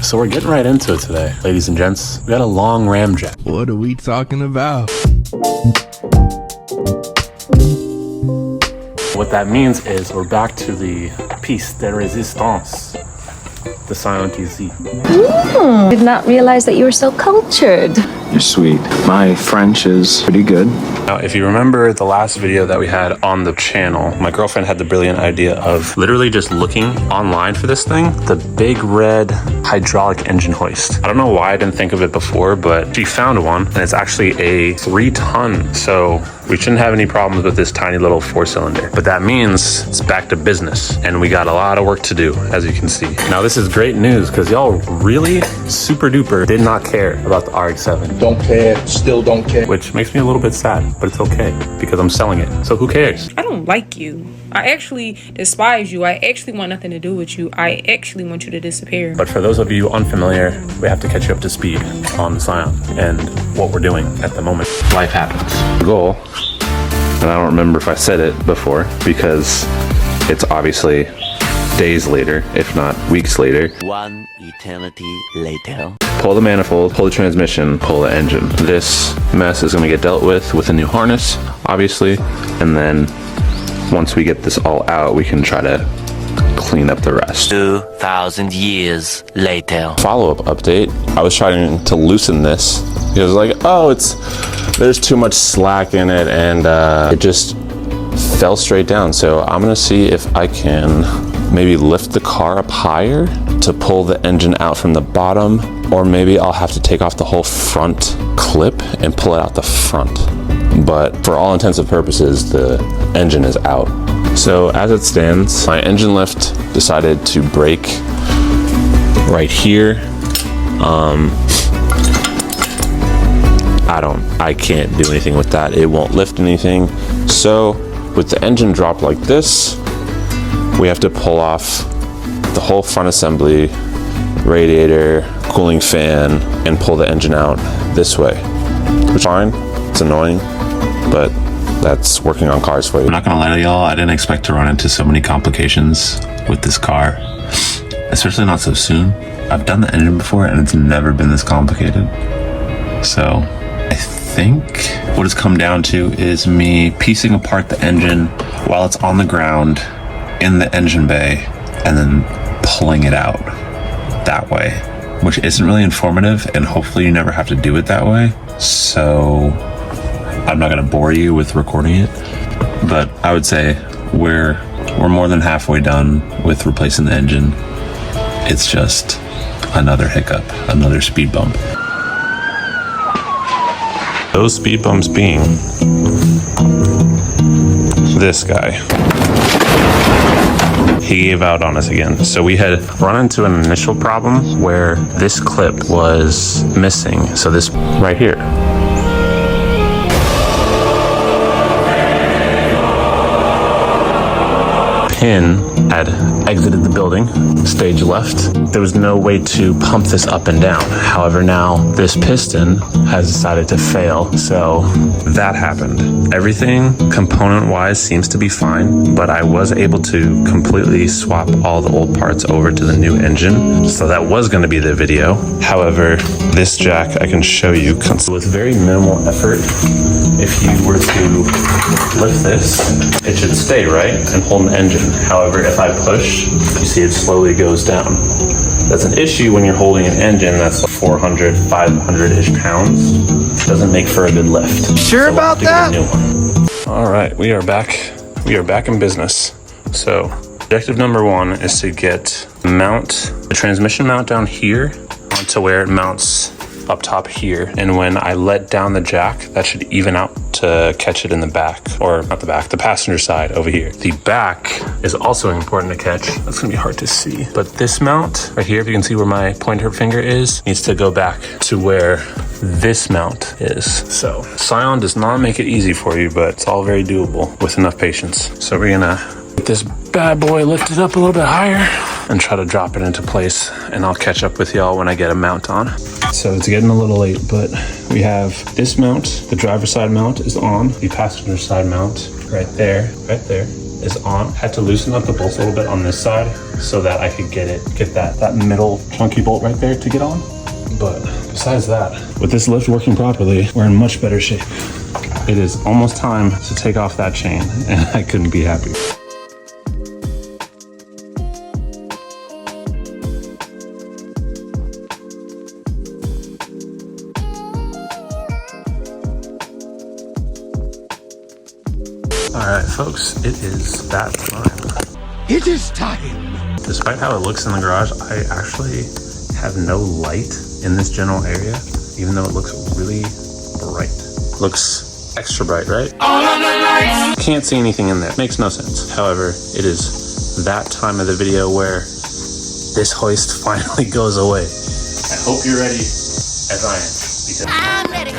So we're getting right into it today, ladies and gents. We got a long ramjet. What are we talking about? What that means is we're back to the piece de résistance, the scientC. Did not realize that you were so cultured. You're sweet. My French is pretty good. Now, if you remember the last video that we had on the channel, my girlfriend had the brilliant idea of literally just looking online for this thing, the big red hydraulic engine hoist. I don't know why I didn't think of it before, but she found one, and it's actually a 3-ton. So we shouldn't have any problems with this tiny little 4-cylinder. But that means it's back to business, and we got a lot of work to do, as you can see. Now, this is great news because y'all really super duper did not care about the RX-7. Don't care, still don't care. Which makes me a little bit sad, but it's okay because I'm selling it. So who cares? I don't like you. I actually despise you. I actually want nothing to do with you. I actually want you to disappear. But for those of you unfamiliar, we have to catch you up to speed on Scion and what we're doing at the moment. Life happens. The goal, and I don't remember if I said it before because it's obviously days later, if not weeks later. One eternity later. Pull the manifold, pull the transmission, pull the engine. This mess is gonna get dealt with a new harness, obviously, and then once we get this all out, we can try to clean up the rest. 2,000 years later. Follow-up update. I was trying to loosen this. It was like, oh, there's too much slack in it, and it just fell straight down. So I'm gonna see if I can maybe lift the car up higher to pull the engine out from the bottom, or maybe I'll have to take off the whole front clip and pull it out the front. But for all intents and purposes, the engine is out. So as it stands, my engine lift decided to break right here. I can't do anything with that. It won't lift anything. So with the engine dropped like this, we have to pull off the whole front assembly, radiator, cooling fan, and pull the engine out this way. Which is fine, it's annoying, but that's working on cars for you. I'm not gonna lie to y'all, I didn't expect to run into so many complications with this car, especially not so soon. I've done the engine before and it's never been this complicated. So I think what it's come down to is me piecing apart the engine while it's on the ground in the engine bay and then pulling it out that way, which isn't really informative, and hopefully you never have to do it that way. So I'm not gonna bore you with recording it, but I would say we're more than halfway done with replacing the engine. It's just another hiccup, another speed bump. Those speed bumps being this guy. He gave out on us again. So we had run into an initial problem where this clip was missing. So this right here. Pin had exited the building, stage left. There was no way to pump this up and down. However, now this piston has decided to fail, so that happened. Everything component-wise seems to be fine, but I was able to completely swap all the old parts over to the new engine, so that was going to be the video. However, this jack I can show you with very minimal effort. If you were to lift this, it should stay right and hold the engine. However, if I push, you see it slowly goes down. That's an issue when you're holding an engine that's 400, 500-ish pounds. Doesn't make for a good lift. Sure about that? All right, we are back. We are back in business. So objective number 1 is to mount the transmission mount down here onto where it mounts up top here. And when I let down the jack, that should even out to catch it in the back, or not the back, the passenger side over here. The back is also important to catch. That's gonna be hard to see. But this mount right here, if you can see where my pointer finger is, needs to go back to where this mount is. So Scion does not make it easy for you, but it's all very doable with enough patience. So we're gonna get this bad boy lifted up a little bit higher and try to drop it into place, and I'll catch up with y'all when I get a mount on. So it's getting a little late, but we have this mount, the driver's side mount is on, the passenger side mount right there, is on. Had to loosen up the bolts a little bit on this side so that I could get that middle chunky bolt right there to get on. But besides that, with this lift working properly, we're in much better shape. It is almost time to take off that chain, and I couldn't be happier. All right, folks, it is that time. It is time. Despite how it looks in the garage, I actually have no light in this general area, even though it looks really bright. Looks extra bright, right? All of the lights! Can't see anything in there. Makes no sense. However, it is that time of the video where this hoist finally goes away. I hope you're ready as I am. Because I'm ready.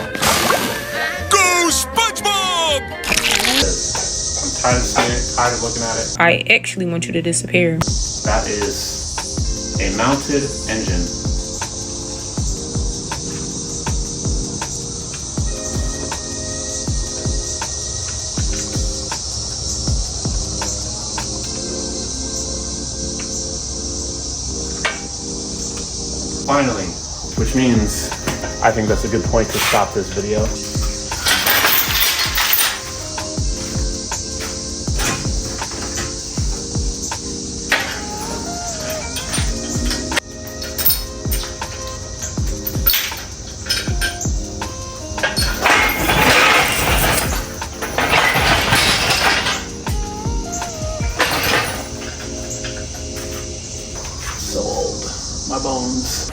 Go SpongeBob! I'm tired of seeing it, tired of looking at it. I actually want you to disappear. That is a mounted engine. Finally, which means I think that's a good point to stop this video. So old, my bones.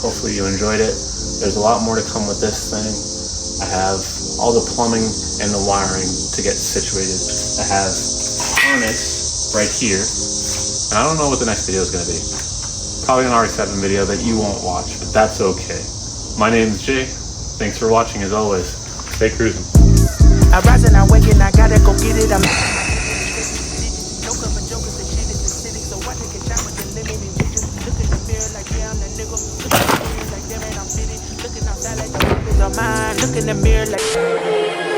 Hopefully you enjoyed it. There's a lot more to come with this thing. I have all the plumbing and the wiring to get situated. I have harness right here. And I don't know what the next video is going to be. Probably an RX-7 video that you won't watch, but that's okay. My name is Jay. Thanks for watching as always. Stay cruising. I rise and I wake and I gotta go get it. I'm look in the mirror like